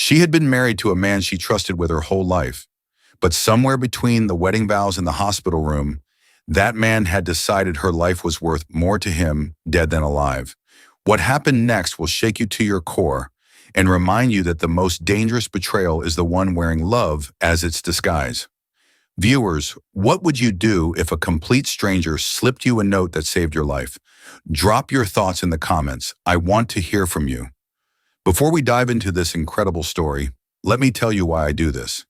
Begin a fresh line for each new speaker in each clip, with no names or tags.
She had been married to a man she trusted with her whole life, but somewhere between the wedding vows and the hospital room, that man had decided her life was worth more to him dead than alive. What happened next will shake you to your core and remind you that the most dangerous betrayal is the one wearing love as its disguise. Viewers, what would you do if a complete stranger slipped you a note that saved your life? Drop your thoughts in the comments. I want to hear from you. Before we dive into this incredible story, let me tell you why I do this.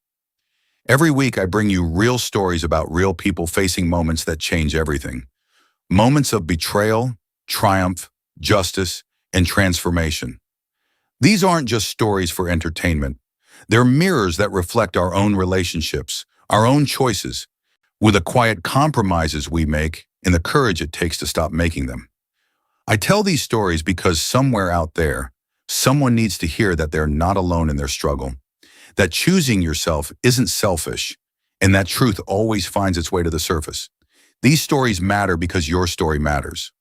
Every week I bring you real stories about real people facing moments that change everything. Moments of betrayal, triumph, justice, and transformation. These aren't just stories for entertainment. They're mirrors that reflect our own relationships, our own choices, with the quiet compromises we make and the courage it takes to stop making them. I tell these stories because somewhere out there, someone needs to hear that they're not alone in their struggle, that choosing yourself isn't selfish, and that truth always finds its way to the surface. These stories matter because your story matters.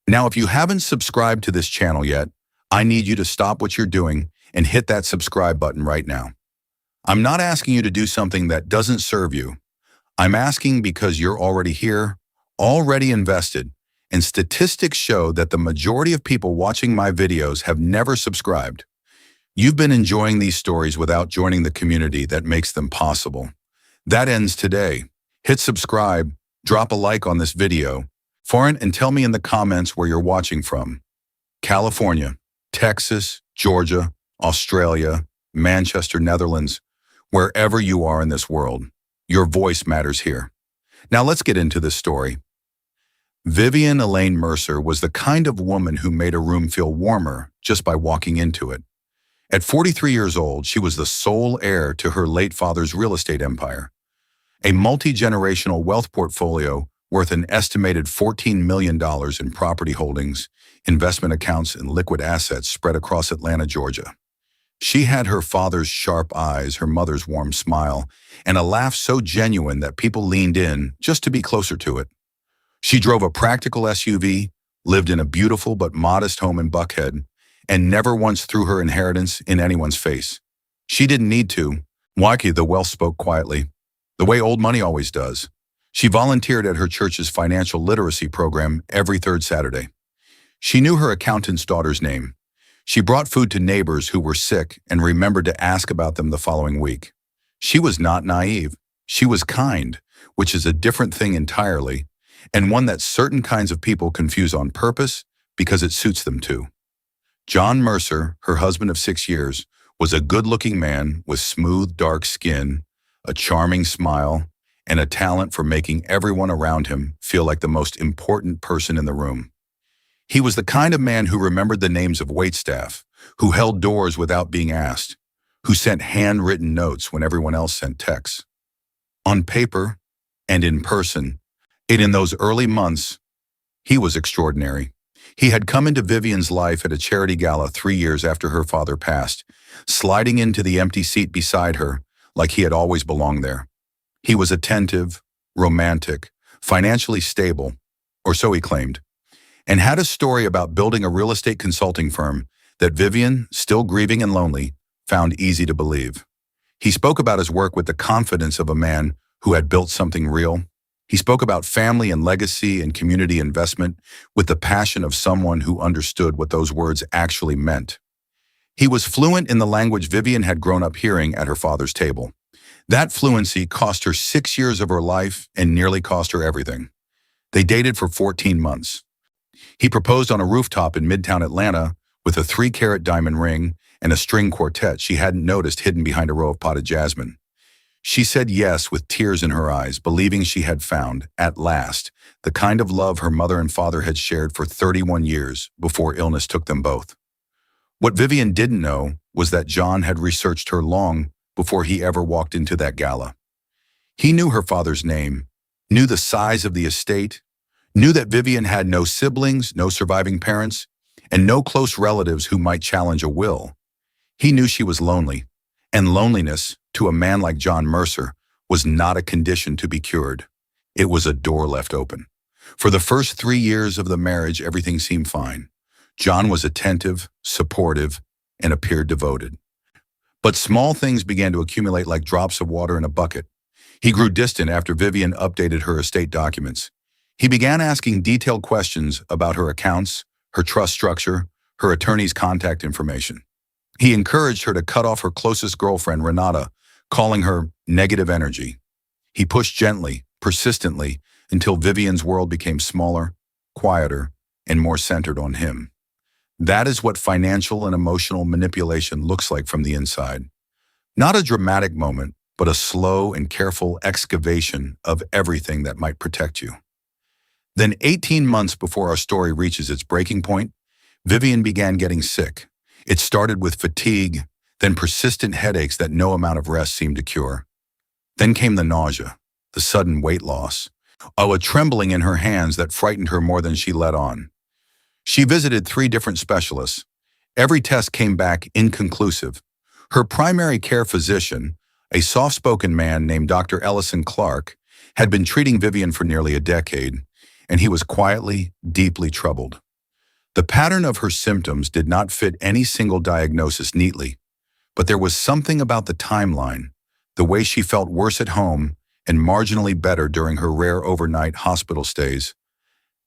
Now, if you haven't subscribed to this channel yet, I need you to stop what you're doing and hit that subscribe button right now. I'm not asking you to do something that doesn't serve you. I'm asking because you're already here, already invested, and statistics show that the majority of people watching my videos have never subscribed. You've been enjoying these stories without joining the community that makes them possible. That ends today. Hit subscribe, drop a like on this video, and tell me in the comments where you're watching from. California, Texas, Georgia, Australia, Manchester, Netherlands, wherever you are in this world, your voice matters here. Now let's get into this story. Vivian Mercer was the kind of woman who made a room feel warmer just by walking into it. At 43 years old, she was the sole heir to her late father's real estate empire, a multi-generational wealth portfolio worth an estimated $14 million in property holdings, investment accounts, and liquid assets spread across Atlanta, Georgia. She had her father's sharp eyes, her mother's warm smile, and a laugh so genuine that people leaned in just to be closer to it. She drove a practical SUV, lived in a beautiful but modest home in Buckhead, and never once threw her inheritance in anyone's face. She didn't need to. Waiki, the wealth, spoke quietly, the way old money always does. She volunteered at her church's financial literacy program every third Saturday. She knew her accountant's daughter's name. She brought food to neighbors who were sick and remembered to ask about them the following week. She was not naive. She was kind, which is a different thing entirely, and one that certain kinds of people confuse on purpose because it suits them to. John Mercer, her husband of 6 years, was a good-looking man with smooth, dark skin, a charming smile, and a talent for making everyone around him feel like the most important person in the room. He was the kind of man who remembered the names of waitstaff, who held doors without being asked, who sent handwritten notes when everyone else sent texts. On paper and in person, and in those early months, he was extraordinary. He had come into Vivian's life at a charity gala 3 years after her father passed, sliding into the empty seat beside her like he had always belonged there. He was attentive, romantic, financially stable, or so he claimed, and had a story about building a real estate consulting firm that Vivian, still grieving and lonely, found easy to believe. He spoke about his work with the confidence of a man who had built something real. He spoke about family and legacy and community investment with the passion of someone who understood what those words actually meant. He was fluent in the language Vivian had grown up hearing at her father's table. That fluency cost her 6 years of her life and nearly cost her everything. They dated for 14 months. He proposed on a rooftop in Midtown Atlanta with a 3-carat diamond ring and a string quartet she hadn't noticed hidden behind a row of potted jasmine. She said yes with tears in her eyes, believing she had found, at last, the kind of love her mother and father had shared for 31 years before illness took them both. What Vivian didn't know was that John had researched her long before he ever walked into that gala. He knew her father's name, knew the size of the estate, knew that Vivian had no siblings, no surviving parents, and no close relatives who might challenge a will. He knew she was lonely, and loneliness, to a man like John Mercer, was not a condition to be cured. It was a door left open. For the first 3 years of the marriage, everything seemed fine. John was attentive, supportive, and appeared devoted. But small things began to accumulate like drops of water in a bucket. He grew distant after Vivian updated her estate documents. He began asking detailed questions about her accounts, her trust structure, her attorney's contact information. He encouraged her to cut off her closest girlfriend, Renata, calling her negative energy. He pushed gently, persistently, until Vivian's world became smaller, quieter, and more centered on him. That is what financial and emotional manipulation looks like from the inside. Not a dramatic moment, but a slow and careful excavation of everything that might protect you. Then 18 months before our story reaches its breaking point, Vivian began getting sick. It started with fatigue, then persistent headaches that no amount of rest seemed to cure. Then came the nausea, the sudden weight loss, a trembling in her hands that frightened her more than she let on. She visited 3 different specialists. Every test came back inconclusive. Her primary care physician, a soft-spoken man named Dr. Ellison Clark, had been treating Vivian for nearly a decade, and he was quietly, deeply troubled. The pattern of her symptoms did not fit any single diagnosis neatly, but there was something about the timeline, the way she felt worse at home and marginally better during her rare overnight hospital stays,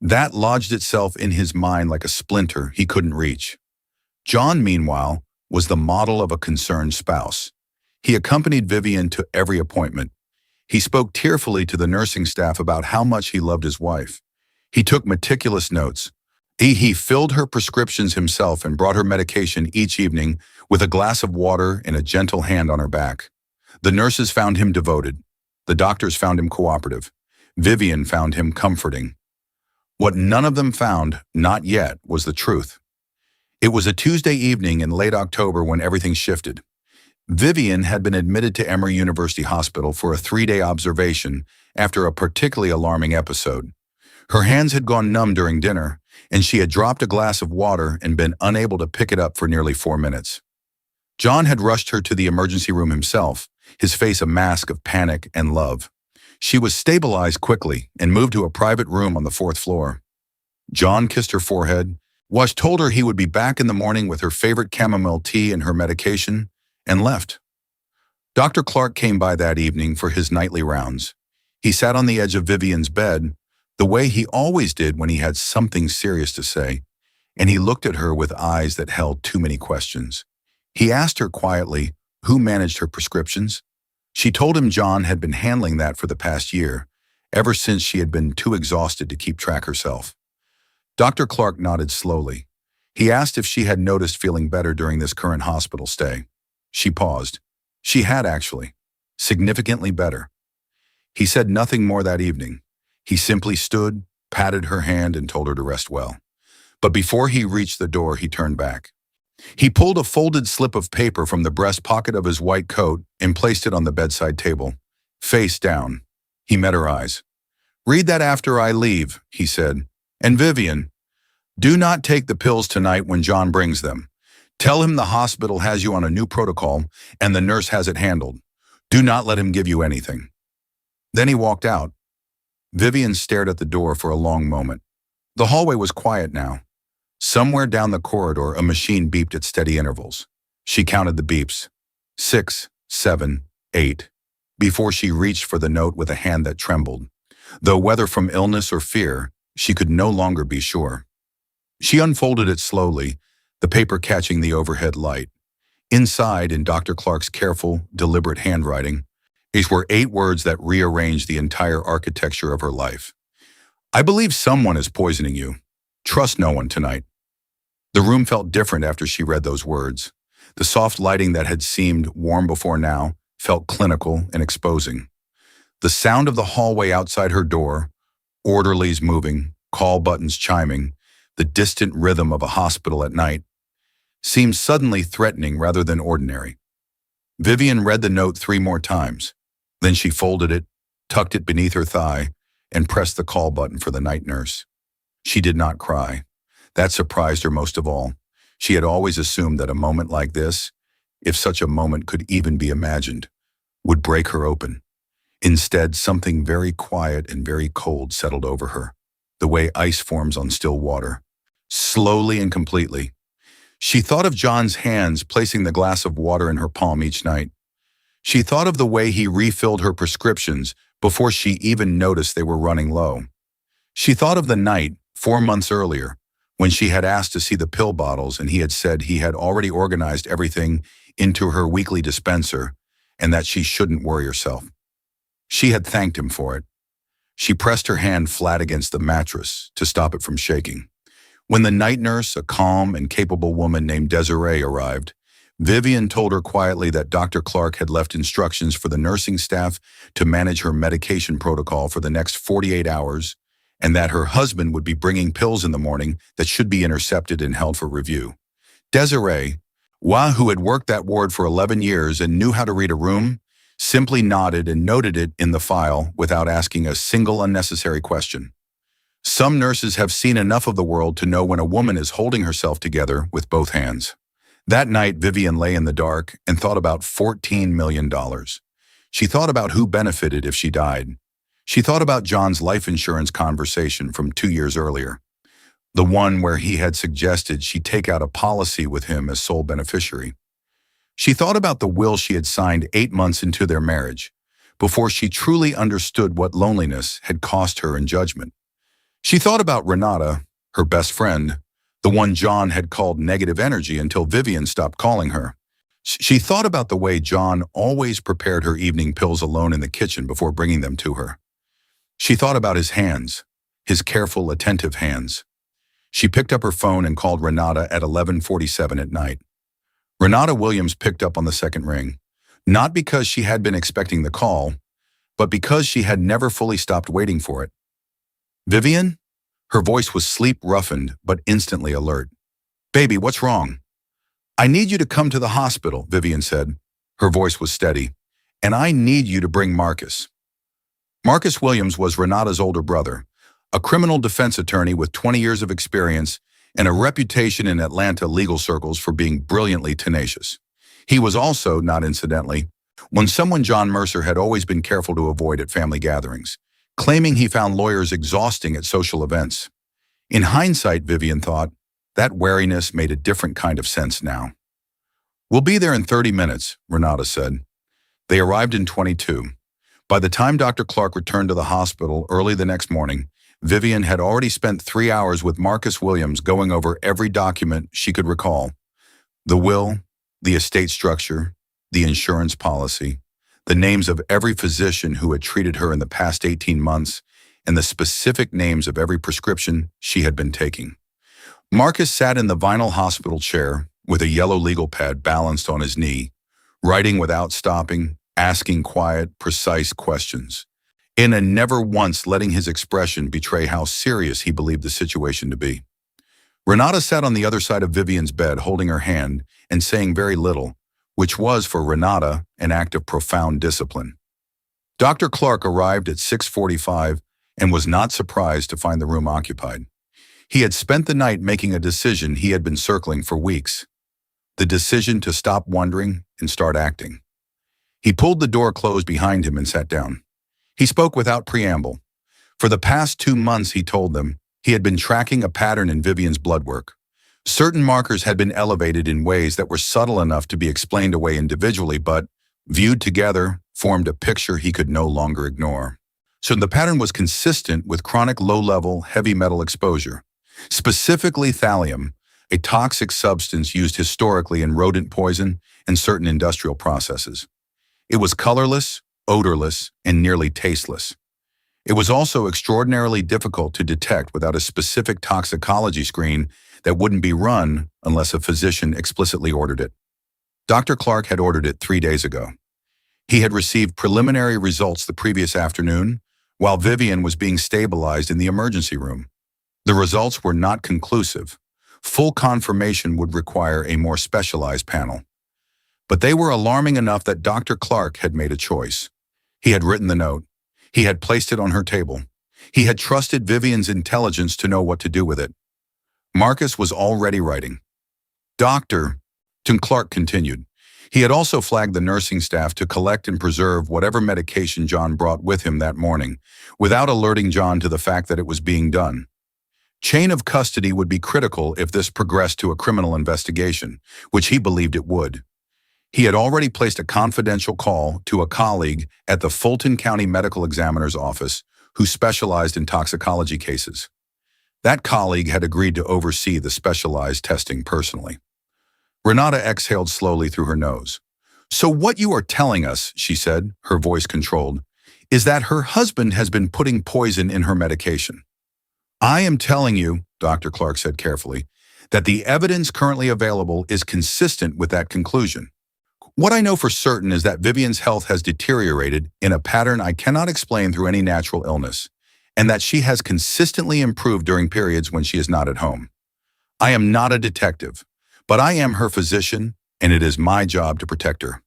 that lodged itself in his mind like a splinter he couldn't reach. John, meanwhile, was the model of a concerned spouse. He accompanied Vivian to every appointment. He spoke tearfully to the nursing staff about how much he loved his wife. He took meticulous notes. He filled her prescriptions himself and brought her medication each evening with a glass of water and a gentle hand on her back. The nurses found him devoted. The doctors found him cooperative. Vivian found him comforting. What none of them found, not yet, was the truth. It was a Tuesday evening in late October when everything shifted. Vivian had been admitted to Emory University Hospital for a 3-day observation after a particularly alarming episode. Her hands had gone numb during dinner, and she had dropped a glass of water and been unable to pick it up for nearly 4 minutes. John had rushed her to the emergency room himself, his face a mask of panic and love. She was stabilized quickly and moved to a private room on the 4th floor. John kissed her forehead, told her he would be back in the morning with her favorite chamomile tea and her medication, and left. Dr. Clark came by that evening for his nightly rounds. He sat on the edge of Vivian's bed, the way he always did when he had something serious to say, and he looked at her with eyes that held too many questions. He asked her quietly who managed her prescriptions. She told him John had been handling that for the past year, ever since she had been too exhausted to keep track herself. Dr. Clark nodded slowly. He asked if she had noticed feeling better during this current hospital stay. She paused. She had actually. Significantly better. He said nothing more that evening. He simply stood, patted her hand, and told her to rest well. But before he reached the door, he turned back. He pulled a folded slip of paper from the breast pocket of his white coat and placed it on the bedside table. Face down. He met her eyes. "Read that after I leave," he said. "And Vivian, do not take the pills tonight when John brings them. Tell him the hospital has you on a new protocol and the nurse has it handled. Do not let him give you anything." Then he walked out. Vivian stared at the door for a long moment. The hallway was quiet now. Somewhere down the corridor, a machine beeped at steady intervals. She counted the beeps. 6, 7, 8, before she reached for the note with a hand that trembled. Though whether from illness or fear, she could no longer be sure. She unfolded it slowly, the paper catching the overhead light. Inside, in Dr. Clark's careful, deliberate handwriting, were 8 words that rearranged the entire architecture of her life. "I believe someone is poisoning you. Trust no one tonight." The room felt different after she read those words. The soft lighting that had seemed warm before now felt clinical and exposing. The sound of the hallway outside her door, orderlies moving, call buttons chiming, the distant rhythm of a hospital at night, seemed suddenly threatening rather than ordinary. Vivian read the note 3 more times. Then she folded it, tucked it beneath her thigh, and pressed the call button for the night nurse. She did not cry. That surprised her most of all. She had always assumed that a moment like this, if such a moment could even be imagined, would break her open. Instead, something very quiet and very cold settled over her, the way ice forms on still water. Slowly and completely. She thought of John's hands placing the glass of water in her palm each night. She thought of the way he refilled her prescriptions before she even noticed they were running low. She thought of the night, 4 months earlier, when she had asked to see the pill bottles and he had said he had already organized everything into her weekly dispenser and that she shouldn't worry herself. She had thanked him for it. She pressed her hand flat against the mattress to stop it from shaking. When the night nurse, a calm and capable woman named Desiree, arrived, Vivian told her quietly that Dr. Clark had left instructions for the nursing staff to manage her medication protocol for the next 48 hours and that her husband would be bringing pills in the morning that should be intercepted and held for review. Desiree, who had worked that ward for 11 years and knew how to read a room, simply nodded and noted it in the file without asking a single unnecessary question. Some nurses have seen enough of the world to know when a woman is holding herself together with both hands. That night, Vivian lay in the dark and thought about $14 million. She thought about who benefited if she died. She thought about John's life insurance conversation from 2 years earlier, the one where he had suggested she take out a policy with him as sole beneficiary. She thought about the will she had signed 8 months into their marriage, before she truly understood what loneliness had cost her in judgment. She thought about Renata, her best friend, the one John had called negative energy until Vivian stopped calling her. She thought about the way John always prepared her evening pills alone in the kitchen before bringing them to her. She thought about his hands, his careful, attentive hands. She picked up her phone and called Renata at 11:47 at night. Renata Williams picked up on the second ring, not because she had been expecting the call, but because she had never fully stopped waiting for it. "Vivian?" Her voice was sleep-roughened but instantly alert. "Baby, what's wrong?" "I need you to come to the hospital," Vivian said. Her voice was steady. "And I need you to bring Marcus." Marcus Williams was Renata's older brother, a criminal defense attorney with 20 years of experience and a reputation in Atlanta legal circles for being brilliantly tenacious. He was also, not incidentally, someone John Mercer had always been careful to avoid at family gatherings, claiming he found lawyers exhausting at social events. In hindsight, Vivian thought, that wariness made a different kind of sense now. "We'll be there in 30 minutes, Renata said. They arrived in 22. By the time Dr. Clark returned to the hospital early the next morning, Vivian had already spent 3 hours with Marcus Williams going over every document she could recall. The will, the estate structure, the insurance policy, the names of every physician who had treated her in the past 18 months, and the specific names of every prescription she had been taking. Marcus sat in the vinyl hospital chair with a yellow legal pad balanced on his knee, writing without stopping, asking quiet, precise questions, and never once letting his expression betray how serious he believed the situation to be. Renata sat on the other side of Vivian's bed holding her hand and saying very little, which was for Renata an act of profound discipline. Dr. Clark arrived at 6:45 and was not surprised to find the room occupied. He had spent the night making a decision he had been circling for weeks. The decision to stop wondering and start acting. He pulled the door closed behind him and sat down. He spoke without preamble. For the past 2 months, he told them, he had been tracking a pattern in Vivian's blood work. Certain markers had been elevated in ways that were subtle enough to be explained away individually, but, viewed together, formed a picture he could no longer ignore. So the pattern was consistent with chronic low-level, heavy metal exposure, specifically thallium, a toxic substance used historically in rodent poison and certain industrial processes. It was colorless, odorless, and nearly tasteless. It was also extraordinarily difficult to detect without a specific toxicology screen that wouldn't be run unless a physician explicitly ordered it. Dr. Clark had ordered it 3 days ago. He had received preliminary results the previous afternoon, while Vivian was being stabilized in the emergency room. The results were not conclusive. Full confirmation would require a more specialized panel. But they were alarming enough that Dr. Clark had made a choice. He had written the note. He had placed it on her table. He had trusted Vivian's intelligence to know what to do with it. Marcus was already writing. Dr. Clark continued. He had also flagged the nursing staff to collect and preserve whatever medication John brought with him that morning, without alerting John to the fact that it was being done. Chain of custody would be critical if this progressed to a criminal investigation, which he believed it would. He had already placed a confidential call to a colleague at the Fulton County Medical Examiner's office who specialized in toxicology cases. That colleague had agreed to oversee the specialized testing personally. Renata exhaled slowly through her nose. "So what you are telling us," she said, her voice controlled, "is that her husband has been putting poison in her medication." "I am telling you," Dr. Clark said carefully, "that the evidence currently available is consistent with that conclusion. What I know for certain is that Vivian's health has deteriorated in a pattern I cannot explain through any natural illness, and that she has consistently improved during periods when she is not at home. I am not a detective, but I am her physician, and it is my job to protect her."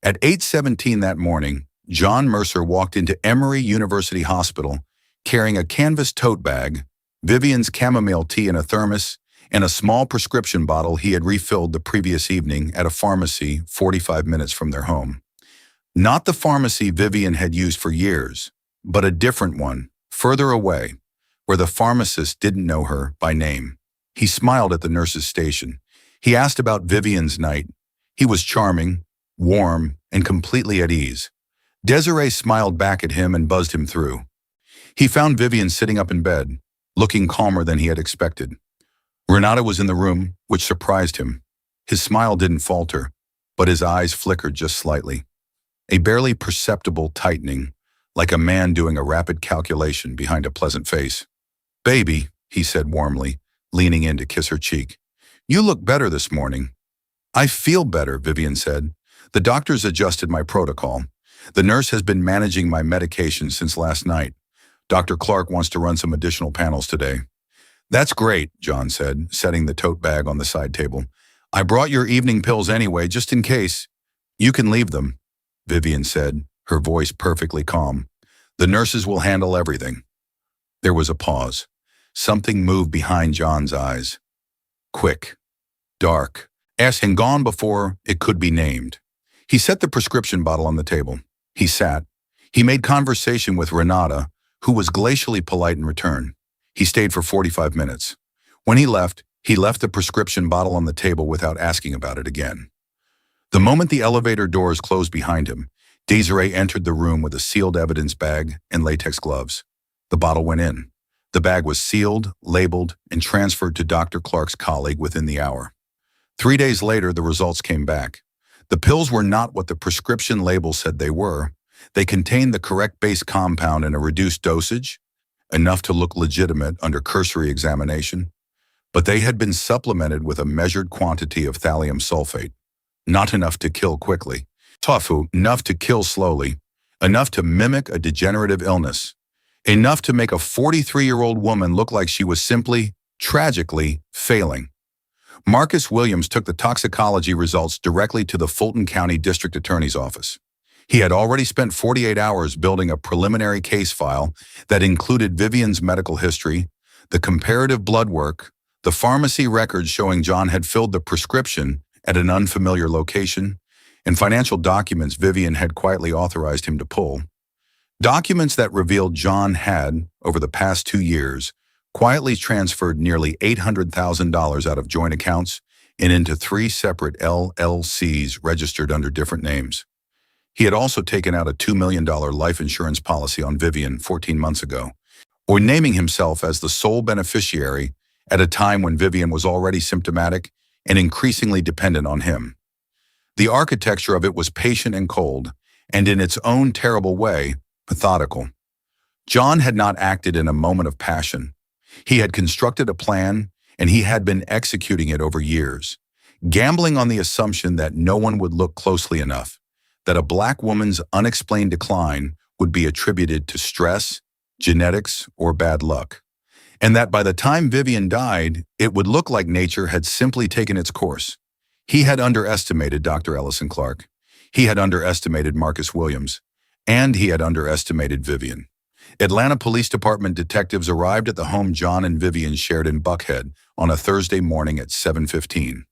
At 8:17 that morning, John Mercer walked into Emory University Hospital carrying a canvas tote bag, Vivian's chamomile tea in a thermos, and a small prescription bottle he had refilled the previous evening at a pharmacy 45 minutes from their home. Not the pharmacy Vivian had used for years, but a different one, further away, where the pharmacist didn't know her by name. He smiled at the nurse's station. He asked about Vivian's night. He was charming, warm, and completely at ease. Desiree smiled back at him and buzzed him through. He found Vivian sitting up in bed, looking calmer than he had expected. Renata was in the room, which surprised him. His smile didn't falter, but his eyes flickered just slightly. A barely perceptible tightening, like a man doing a rapid calculation behind a pleasant face. "Baby," he said warmly, leaning in to kiss her cheek. "You look better this morning." "I feel better," Vivian said. "The doctors adjusted my protocol. The nurse has been managing my medication since last night. Dr. Clark wants to run some additional panels today." "That's great," John said, setting the tote bag on the side table. "I brought your evening pills anyway, just in case." "You can leave them," Vivian said, her voice perfectly calm. "The nurses will handle everything." There was a pause. Something moved behind John's eyes. Quick, dark, and gone before it could be named. He set the prescription bottle on the table. He sat. He made conversation with Renata, who was glacially polite in return. He stayed for 45 minutes. When he left the prescription bottle on the table without asking about it again. The moment the elevator doors closed behind him, Desiree entered the room with a sealed evidence bag and latex gloves. The bottle went in. The bag was sealed, labeled, and transferred to Dr. Clark's colleague within the hour. 3 days later, the results came back. The pills were not what the prescription label said they were. They contained the correct base compound in a reduced dosage, enough to look legitimate under cursory examination, but they had been supplemented with a measured quantity of thallium sulfate, not enough to kill quickly, tofu, enough to kill slowly, enough to mimic a degenerative illness, enough to make a 43-year-old woman look like she was simply, tragically, failing. Marcus Williams took the toxicology results directly to the Fulton County District Attorney's office. He had already spent 48 hours building a preliminary case file that included Vivian's medical history, the comparative blood work, the pharmacy records showing John had filled the prescription at an unfamiliar location, and financial documents Vivian had quietly authorized him to pull. Documents that revealed John had, over the past 2 years, quietly transferred nearly $800,000 out of joint accounts and into 3 separate LLCs registered under different names. He had also taken out a $2 million life insurance policy on Vivian 14 months ago, or naming himself as the sole beneficiary at a time when Vivian was already symptomatic and increasingly dependent on him. The architecture of it was patient and cold, and in its own terrible way, methodical. John had not acted in a moment of passion. He had constructed a plan, and he had been executing it over years, gambling on the assumption that no one would look closely enough, that a black woman's unexplained decline would be attributed to stress, genetics, or bad luck, and that by the time Vivian died, it would look like nature had simply taken its course. He had underestimated Dr. Ellison Clark. He had underestimated Marcus Williams, and he had underestimated Vivian. Atlanta Police Department detectives arrived at the home John and Vivian shared in Buckhead on a Thursday morning at 7:15.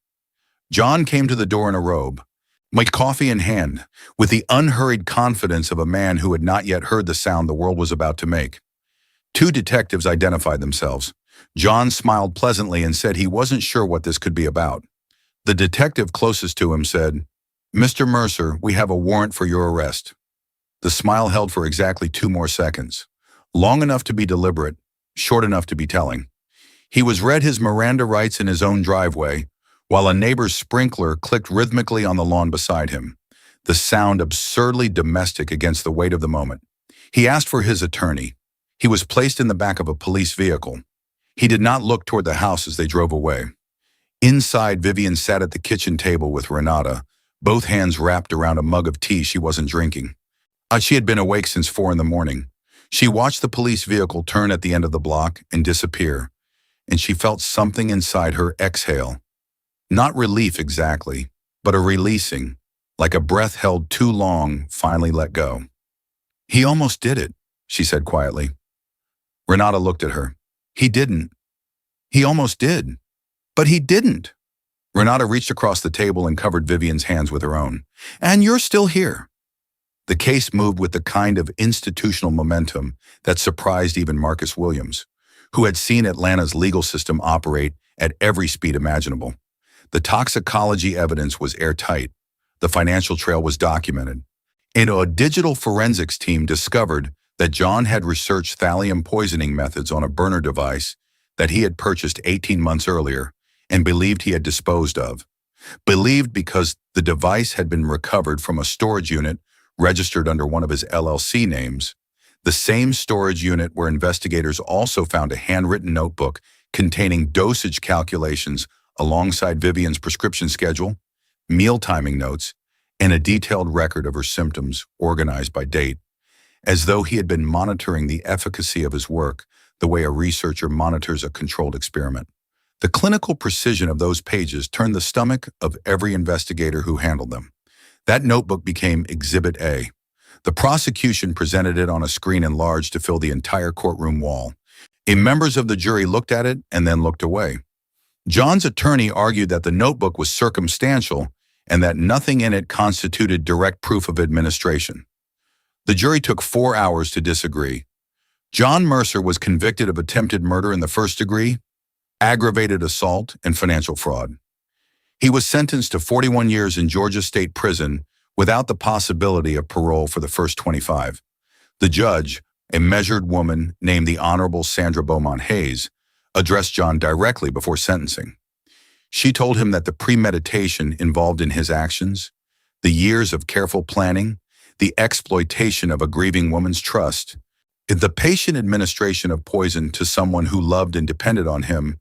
John came to the door in a robe, my coffee in hand, with the unhurried confidence of a man who had not yet heard the sound the world was about to make. 2 detectives identified themselves. John smiled pleasantly and said he wasn't sure what this could be about. The detective closest to him said, "Mr. Mercer, we have a warrant for your arrest." The smile held for exactly 2 more seconds. Long enough to be deliberate, short enough to be telling. He was read his Miranda rights in his own driveway, while a neighbor's sprinkler clicked rhythmically on the lawn beside him, the sound absurdly domestic against the weight of the moment. He asked for his attorney. He was placed in the back of a police vehicle. He did not look toward the house as they drove away. Inside, Vivian sat at the kitchen table with Renata, both hands wrapped around a mug of tea she wasn't drinking. She had been awake since 4 in the morning. She watched the police vehicle turn at the end of the block and disappear, and she felt something inside her exhale. Not relief exactly, but a releasing, like a breath held too long finally let go. "He almost did it," she said quietly. Renata looked at her. "He didn't. He almost did. But he didn't." Renata reached across the table and covered Vivian's hands with her own. "And you're still here." The case moved with the kind of institutional momentum that surprised even Marcus Williams, who had seen Atlanta's legal system operate at every speed imaginable. The toxicology evidence was airtight. The financial trail was documented. And a digital forensics team discovered that John had researched thallium poisoning methods on a burner device that he had purchased 18 months earlier and believed he had disposed of. Believed because the device had been recovered from a storage unit registered under one of his LLC names, the same storage unit where investigators also found a handwritten notebook containing dosage calculations alongside Vivian's prescription schedule, meal timing notes, and a detailed record of her symptoms organized by date, as though he had been monitoring the efficacy of his work the way a researcher monitors a controlled experiment. The clinical precision of those pages turned the stomach of every investigator who handled them. That notebook became Exhibit A. The prosecution presented it on a screen enlarged to fill the entire courtroom wall. Members of the jury looked at it and then looked away. John's attorney argued that the notebook was circumstantial and that nothing in it constituted direct proof of administration. The jury took 4 hours to disagree. John Mercer was convicted of attempted murder in the first degree, aggravated assault, and financial fraud. He was sentenced to 41 years in Georgia State Prison without the possibility of parole for the first 25. The judge, a measured woman named the Honorable Sandra Beaumont Hayes, addressed John directly before sentencing. She told him that the premeditation involved in his actions, the years of careful planning, the exploitation of a grieving woman's trust, the patient administration of poison to someone who loved and depended on him,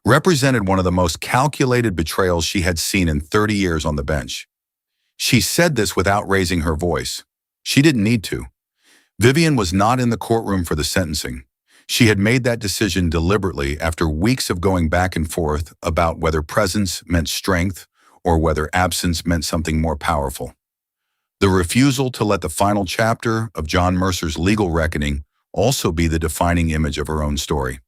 represented one of the most calculated betrayals she had seen in 30 years on the bench. She said this without raising her voice. She didn't need to. Vivian was not in the courtroom for the sentencing. She had made that decision deliberately after weeks of going back and forth about whether presence meant strength or whether absence meant something more powerful. The refusal to let the final chapter of John Mercer's legal reckoning also be the defining image of her own story.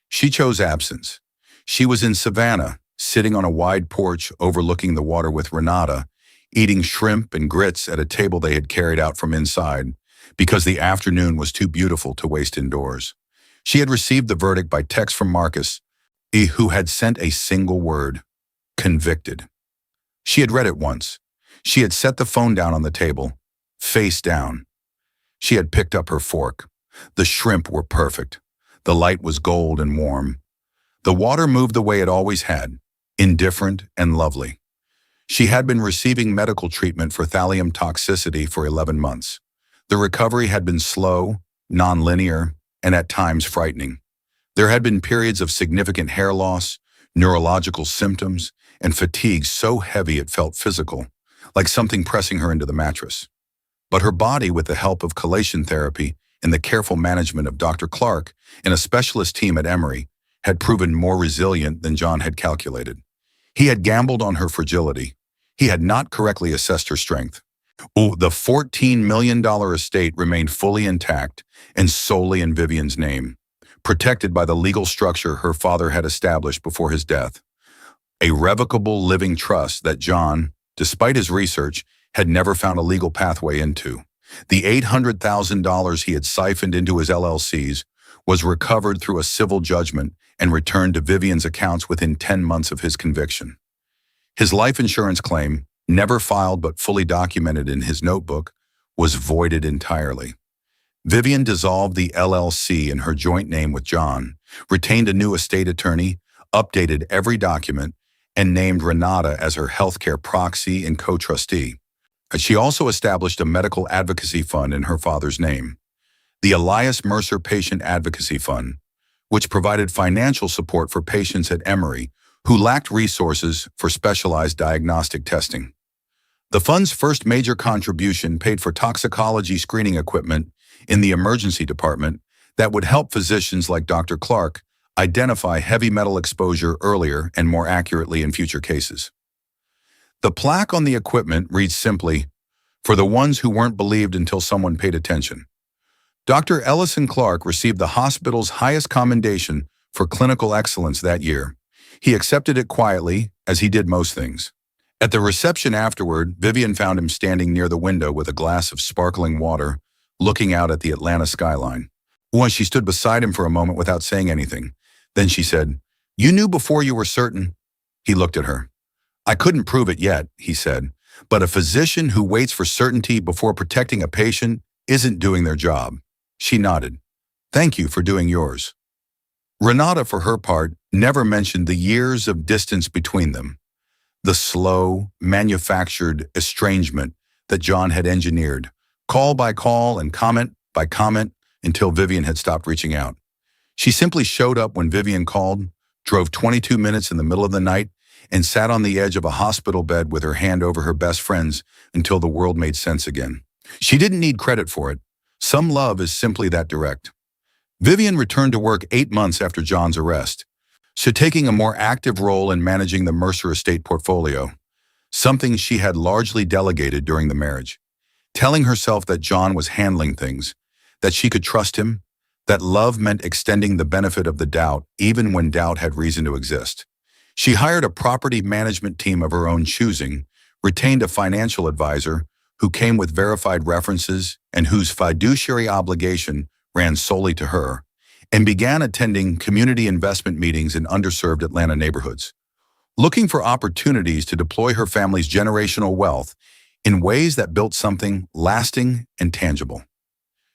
She chose absence. She was in Savannah, sitting on a wide porch overlooking the water with Renata, eating shrimp and grits at a table they had carried out from inside, because the afternoon was too beautiful to waste indoors. She had received the verdict by text from Marcus, who had sent a single word: convicted. She had read it once. She had set the phone down on the table, face down. She had picked up her fork. The shrimp were perfect. The light was gold and warm. The water moved the way it always had, indifferent and lovely. She had been receiving medical treatment for thallium toxicity for 11 months. The recovery had been slow, non-linear, and at times frightening. There had been periods of significant hair loss, neurological symptoms, and fatigue so heavy it felt physical, like something pressing her into the mattress. But her body, with the help of chelation therapy and the careful management of Dr. Clark and a specialist team at Emory, had proven more resilient than John had calculated. He had gambled on her fragility. He had not correctly assessed her strength. The $14 million estate remained fully intact and solely in Vivian's name, protected by the legal structure her father had established before his death. A revocable living trust that John, despite his research, had never found a legal pathway into. The $800,000 he had siphoned into his LLCs was recovered through a civil judgment and returned to Vivian's accounts within 10 months of his conviction. His life insurance claim, never filed but fully documented in his notebook, was voided entirely. Vivian dissolved the LLC in her joint name with John, retained a new estate attorney, updated every document, and named Renata as her healthcare proxy and co-trustee. She also established a medical advocacy fund in her father's name, the Elias Mercer Patient Advocacy Fund, which provided financial support for patients at Emory who lacked resources for specialized diagnostic testing. The fund's first major contribution paid for toxicology screening equipment in the emergency department that would help physicians like Dr. Clark identify heavy metal exposure earlier and more accurately in future cases. The plaque on the equipment reads simply, "For the ones who weren't believed until someone paid attention." Dr. Ellison Clark received the hospital's highest commendation for clinical excellence that year. He accepted it quietly, as he did most things. At the reception afterward, Vivian found him standing near the window with a glass of sparkling water, looking out at the Atlanta skyline. Once she stood beside him for a moment without saying anything. Then she said, "You knew before you were certain?" He looked at her. "I couldn't prove it yet," he said, "but a physician who waits for certainty before protecting a patient isn't doing their job." She nodded. "Thank you for doing yours." Renata, for her part, never mentioned the years of distance between them, the slow, manufactured estrangement that John had engineered, call by call and comment by comment, until Vivian had stopped reaching out. She simply showed up when Vivian called, drove 22 minutes in the middle of the night, and sat on the edge of a hospital bed with her hand over her best friend's until the world made sense again. She didn't need credit for it. Some love is simply that direct. Vivian returned to work 8 months after John's arrest, so taking a more active role in managing the Mercer estate portfolio, something she had largely delegated during the marriage, telling herself that John was handling things, that she could trust him, that love meant extending the benefit of the doubt even when doubt had reason to exist. She hired a property management team of her own choosing, retained a financial advisor who came with verified references and whose fiduciary obligation ran solely to her, and began attending community investment meetings in underserved Atlanta neighborhoods, looking for opportunities to deploy her family's generational wealth in ways that built something lasting and tangible.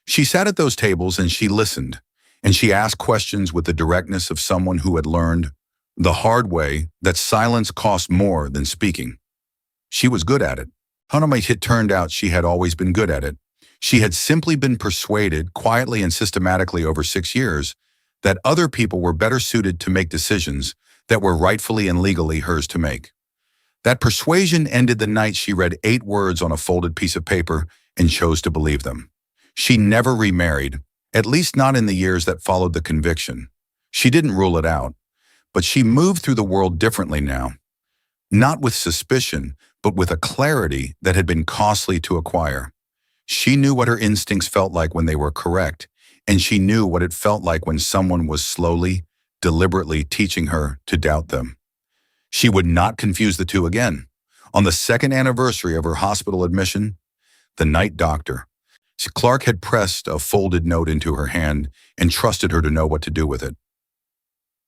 She sat at those tables and she listened, and she asked questions with the directness of someone who had learned the hard way that silence cost more than speaking. She was good at it. It turned out she had always been good at it. She had simply been persuaded, quietly and systematically over 6 years, that other people were better suited to make decisions that were rightfully and legally hers to make. That persuasion ended the night she read 8 words on a folded piece of paper and chose to believe them. She never remarried, at least not in the years that followed the conviction. She didn't rule it out, but she moved through the world differently now. Not with suspicion, but with a clarity that had been costly to acquire. She knew what her instincts felt like when they were correct, and she knew what it felt like when someone was slowly, deliberately teaching her to doubt them. She would not confuse the two again. On the 2nd anniversary of her hospital admission, the night doctor, Clark had pressed a folded note into her hand and trusted her to know what to do with it.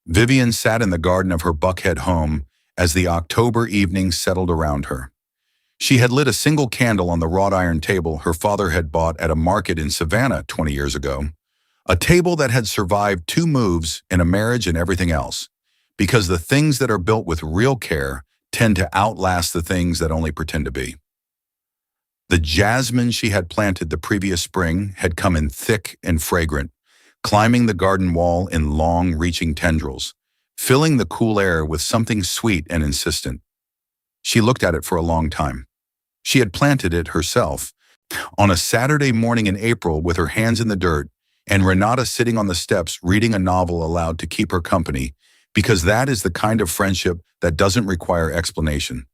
Vivian sat in the garden of her Buckhead home as the October evening settled around her. She had lit a single candle on the wrought iron table her father had bought at a market in Savannah 20 years ago, a table that had survived 2 moves and a marriage and everything else, because the things that are built with real care tend to outlast the things that only pretend to be. The jasmine she had planted the previous spring had come in thick and fragrant, climbing the garden wall in long, reaching tendrils, filling the cool air with something sweet and insistent. She looked at it for a long time. She had planted it herself on a Saturday morning in April with her hands in the dirt and Renata sitting on the steps reading a novel aloud to keep her company, because that is the kind of friendship that doesn't require explanation.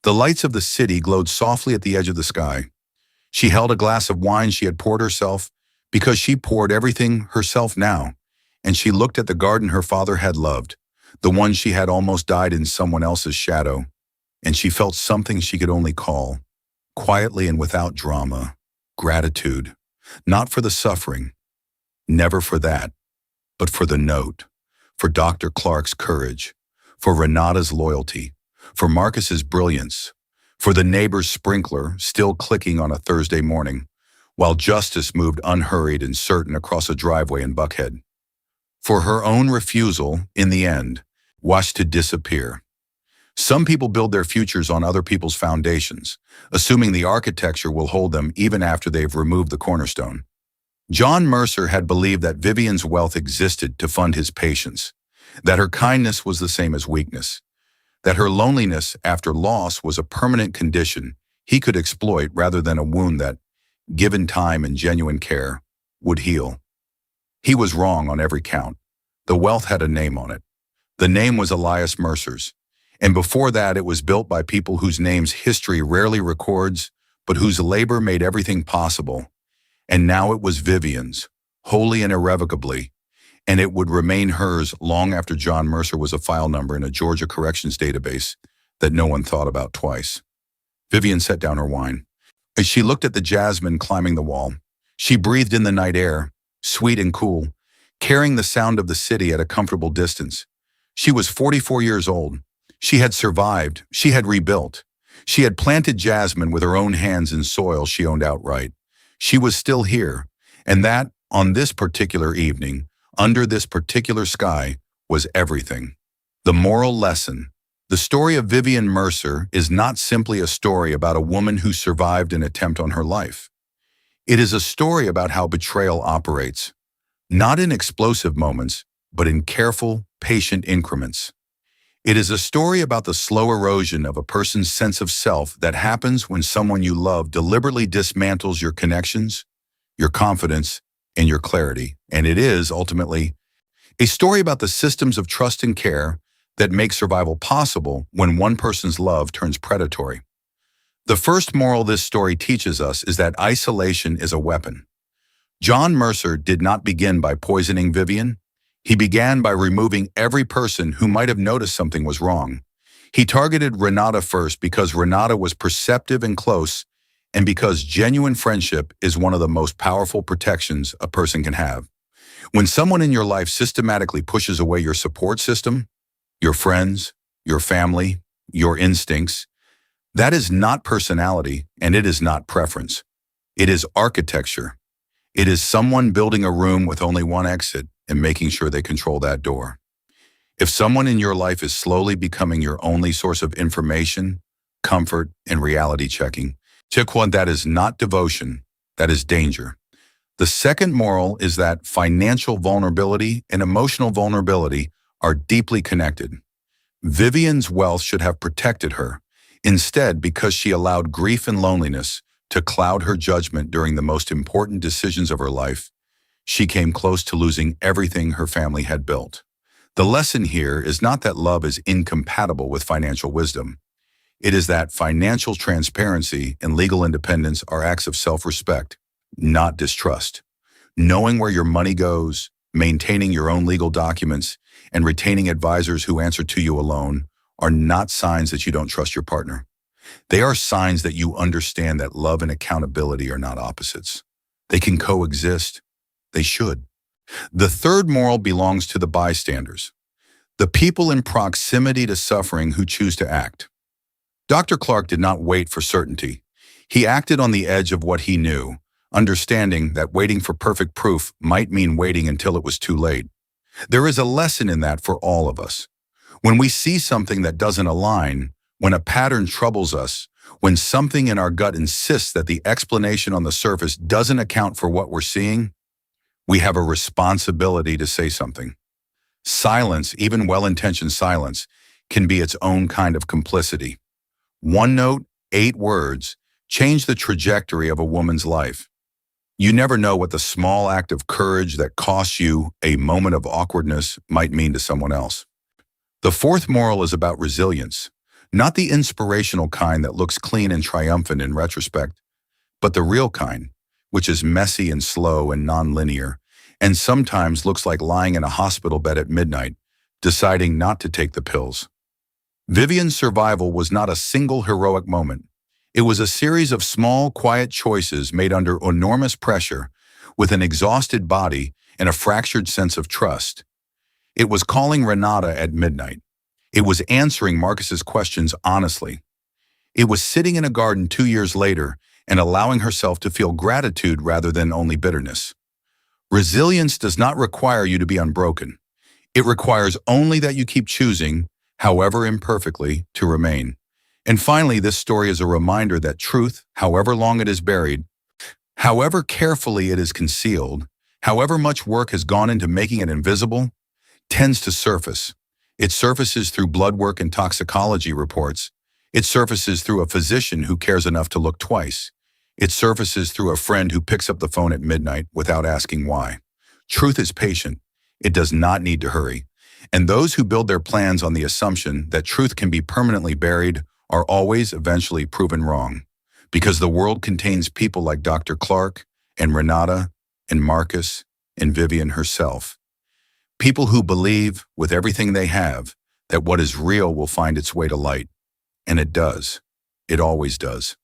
The lights of the city glowed softly at the edge of the sky. She held a glass of wine she had poured herself, because she poured everything herself now, and she looked at the garden her father had loved, the one she had almost died in someone else's shadow, and she felt something she could only call, quietly and without drama, gratitude, not for the suffering, never for that, but for the note, for Dr. Clark's courage, for Renata's loyalty, for Marcus's brilliance, for the neighbor's sprinkler still clicking on a Thursday morning, while Justice moved unhurried and certain across a driveway in Buckhead. For her own refusal, in the end, watched to disappear. Some people build their futures on other people's foundations, assuming the architecture will hold them even after they've removed the cornerstone. John Mercer had believed that Vivian's wealth existed to fund his patience, that her kindness was the same as weakness, that her loneliness after loss was a permanent condition he could exploit rather than a wound that, given time and genuine care, would heal. He was wrong on every count. The wealth had a name on it. The name was Elias Mercer's, and before that it was built by people whose names history rarely records, but whose labor made everything possible. And now it was Vivian's, wholly and irrevocably, and it would remain hers long after John Mercer was a file number in a Georgia corrections database that no one thought about twice. Vivian set down her wine. As she looked at the jasmine climbing the wall, she breathed in the night air, sweet and cool, carrying the sound of the city at a comfortable distance. She was 44 years old. She had survived. She had rebuilt. She had planted jasmine with her own hands in soil she owned outright. She was still here, and that, on this particular evening, under this particular sky, was everything. The moral lesson. The story of Vivian Mercer is not simply a story about a woman who survived an attempt on her life. It is a story about how betrayal operates, not in explosive moments, but in careful, patient increments. It is a story about the slow erosion of a person's sense of self that happens when someone you love deliberately dismantles your connections, your confidence, and your clarity. And it is, ultimately, a story about the systems of trust and care that make survival possible when one person's love turns predatory. The first moral this story teaches us is that isolation is a weapon. John Mercer did not begin by poisoning Vivian. He began by removing every person who might have noticed something was wrong. He targeted Renata first because Renata was perceptive and close, and because genuine friendship is one of the most powerful protections a person can have. When someone in your life systematically pushes away your support system, your friends, your family, your instincts, that is not personality and it is not preference. It is architecture. It is someone building a room with only one exit and making sure they control that door. If someone in your life is slowly becoming your only source of information, comfort, and reality checking, that is not devotion, that is danger. The second moral is that financial vulnerability and emotional vulnerability are deeply connected. Vivian's wealth should have protected her. Instead, because she allowed grief and loneliness to cloud her judgment during the most important decisions of her life, she came close to losing everything her family had built. The lesson here is not that love is incompatible with financial wisdom. It is that financial transparency and legal independence are acts of self-respect, not distrust. Knowing where your money goes, maintaining your own legal documents, and retaining advisors who answer to you alone are not signs that you don't trust your partner. They are signs that you understand that love and accountability are not opposites. They can coexist. They should. The third moral belongs to the bystanders, the people in proximity to suffering who choose to act. Dr. Clark did not wait for certainty. He acted on the edge of what he knew, understanding that waiting for perfect proof might mean waiting until it was too late. There is a lesson in that for all of us. When we see something that doesn't align, when a pattern troubles us, when something in our gut insists that the explanation on the surface doesn't account for what we're seeing, we have a responsibility to say something. Silence, even well-intentioned silence, can be its own kind of complicity. One note, 8 words, change the trajectory of a woman's life. You never know what the small act of courage that costs you a moment of awkwardness might mean to someone else. The fourth moral is about resilience, not the inspirational kind that looks clean and triumphant in retrospect, but the real kind, which is messy and slow and non-linear, and sometimes looks like lying in a hospital bed at midnight, deciding not to take the pills. Vivian's survival was not a single heroic moment. It was a series of small, quiet choices made under enormous pressure, with an exhausted body and a fractured sense of trust. It was calling Renata at midnight. It was answering Marcus's questions honestly. It was sitting in a garden 2 years later and allowing herself to feel gratitude rather than only bitterness. Resilience does not require you to be unbroken. It requires only that you keep choosing, however imperfectly, to remain. And finally, this story is a reminder that truth, however long it is buried, however carefully it is concealed, however much work has gone into making it invisible, tends to surface. It surfaces through blood work and toxicology reports. It surfaces through a physician who cares enough to look twice. It surfaces through a friend who picks up the phone at midnight without asking why. Truth is patient. It does not need to hurry. And those who build their plans on the assumption that truth can be permanently buried are always eventually proven wrong. Because the world contains people like Dr. Clark and Renata and Marcus and Vivian herself. People who believe, with everything they have, that what is real will find its way to light. And it does. It always does.